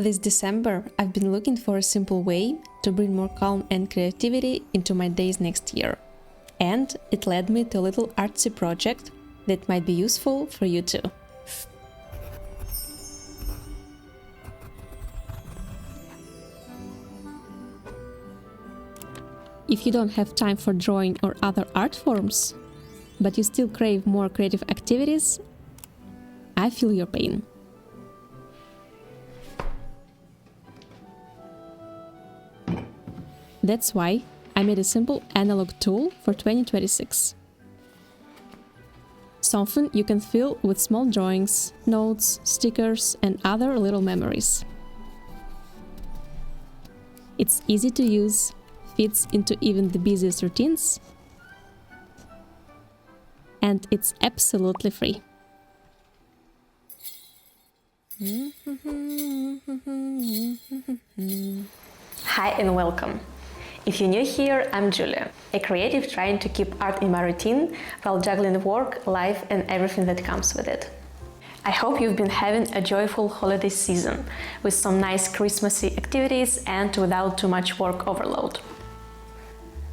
This December, I've been looking for a simple way to bring more calm and creativity into my days next year. And it led me to a little artsy project that might be useful for you too. If you don't have time for drawing or other art forms, but you still crave more creative activities, I feel your pain. That's why I made a simple analog tool for 2026. Something you can fill with small drawings, notes, stickers, and other little memories. It's easy to use, fits into even the busiest routines, and it's absolutely free. Hi and welcome. If you're new here, I'm Julia, a creative trying to keep art in my routine while juggling work, life, and everything that comes with it. I hope you've been having a joyful holiday season with some nice Christmassy activities and without too much work overload.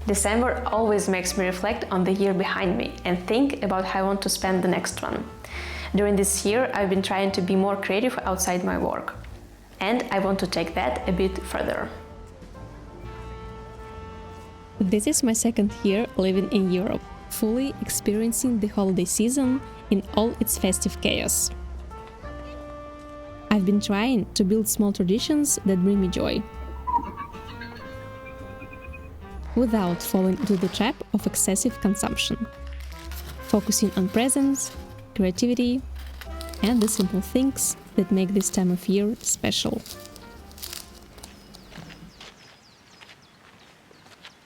December always makes me reflect on the year behind me and think about how I want to spend the next one. During this year, I've been trying to be more creative outside my work, and I want to take that a bit further. This is my second year living in Europe, fully experiencing the holiday season in all its festive chaos. I've been trying to build small traditions that bring me joy, without falling into the trap of excessive consumption, focusing on presence, creativity, and the simple things that make this time of year special.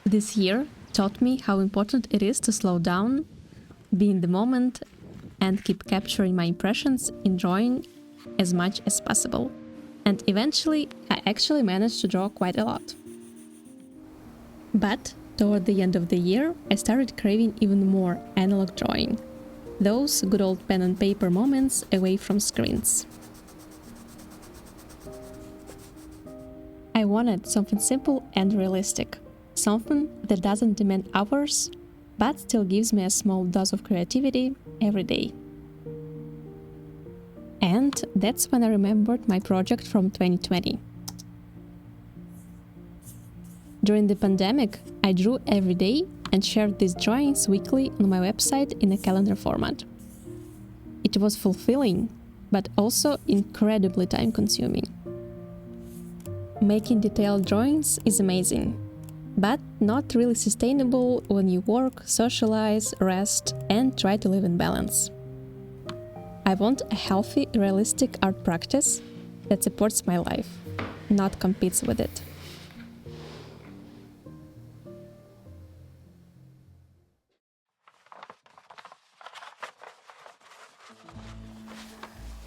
This year taught me how important it is to slow down, be in the moment, and keep capturing my impressions in drawing as much as possible. And eventually, I actually managed to draw quite a lot. But toward the end of the year, I started craving even more analog drawing. Those good old pen and paper moments away from screens. I wanted something simple and realistic. Something that doesn't demand hours, but still gives me a small dose of creativity every day. And that's when I remembered my project from 2020. During the pandemic, I drew every day and shared these drawings weekly on my website in a calendar format. It was fulfilling, but also incredibly time-consuming. Making detailed drawings is amazing, but not really sustainable when you work, socialize, rest, and try to live in balance. I want a healthy, realistic art practice that supports my life, not competes with it.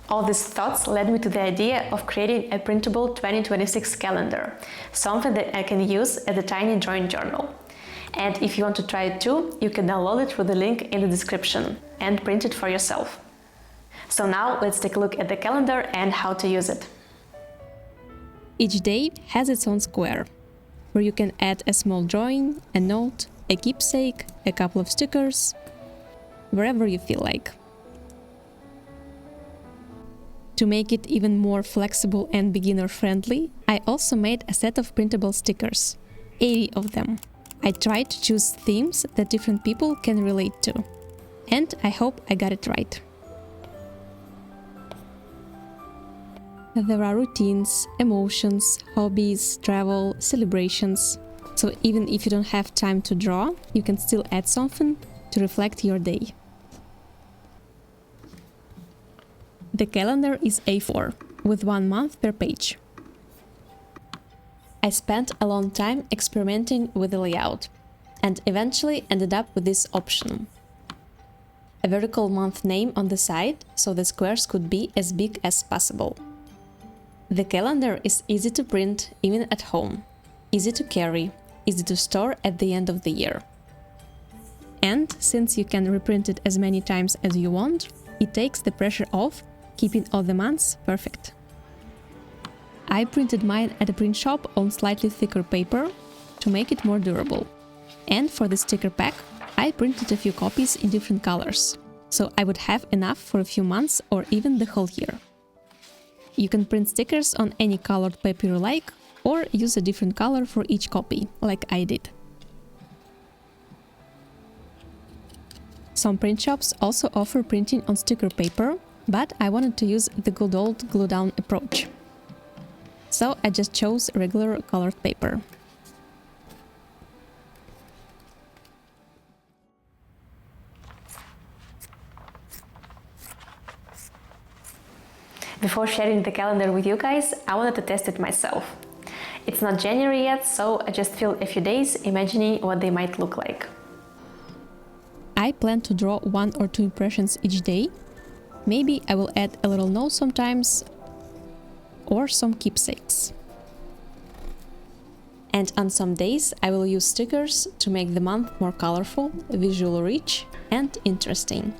All these thoughts led me to the idea of creating a printable 2026 calendar, something that I can use as a tiny drawing journal. And if you want to try it too, you can download it through the link in the description and print it for yourself. So now let's take a look at the calendar and how to use it. Each day has its own square, where you can add a small drawing, a note, a keepsake, a couple of stickers, wherever you feel like. To make it even more flexible and beginner-friendly, I also made a set of printable stickers, 80 of them. I tried to choose themes that different people can relate to, and I hope I got it right. There are routines, emotions, hobbies, travel, celebrations, so even if you don't have time to draw, you can still add something to reflect your day. The calendar is A4, with 1 month per page. I spent a long time experimenting with the layout, and eventually ended up with this option. A vertical month name on the side, so the squares could be as big as possible. The calendar is easy to print even at home, easy to carry, easy to store at the end of the year. And since you can reprint it as many times as you want, it takes the pressure off, keeping all the months perfect. I printed mine at a print shop on slightly thicker paper to make it more durable. And for the sticker pack, I printed a few copies in different colors, so I would have enough for a few months or even the whole year. You can print stickers on any colored paper you like, or use a different color for each copy, like I did. Some print shops also offer printing on sticker paper, but I wanted to use the good old glue-down approach. So I just chose regular colored paper. Before sharing the calendar with you guys, I wanted to test it myself. It's not January yet, so I just filled a few days imagining what they might look like. I plan to draw 1 or 2 impressions each day. Maybe I will add a little note sometimes, or some keepsakes. And on some days I will use stickers to make the month more colorful, visually rich and interesting.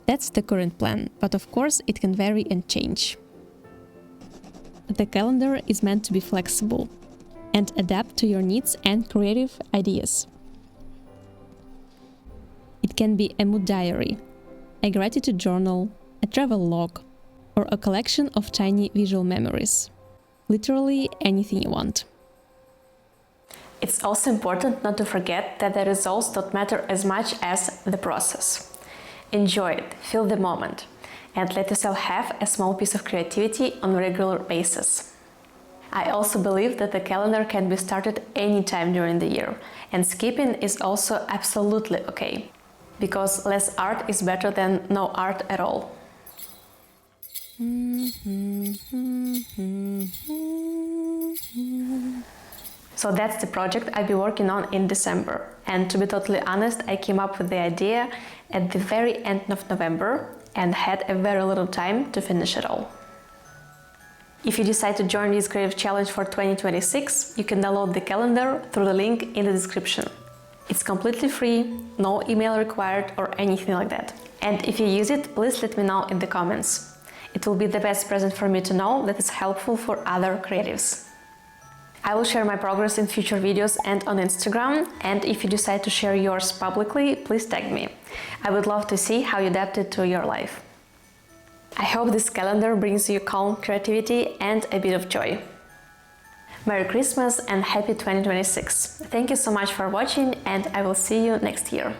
That's the current plan, but of course it can vary and change. The calendar is meant to be flexible and adapt to your needs and creative ideas. It can be a mood diary, a gratitude journal, a travel log, or a collection of tiny visual memories. Literally anything you want. It's also important not to forget that the results don't matter as much as the process. Enjoy it, feel the moment, and let yourself have a small piece of creativity on a regular basis. I also believe that the calendar can be started anytime during the year, and skipping is also absolutely okay, because less art is better than no art at all. So that's the project I'll be working on in December. And to be totally honest, I came up with the idea at the very end of November and had a very little time to finish it all. If you decide to join this creative challenge for 2026, you can download the calendar through the link in the description. It's completely free, no email required or anything like that. And if you use it, please let me know in the comments. It will be the best present for me to know that it's helpful for other creatives. I will share my progress in future videos and on Instagram, and if you decide to share yours publicly, please tag me. I would love to see how you adapt it to your life. I hope this calendar brings you calm, creativity and a bit of joy. Merry Christmas and happy 2026! Thank you so much for watching, and I will see you next year.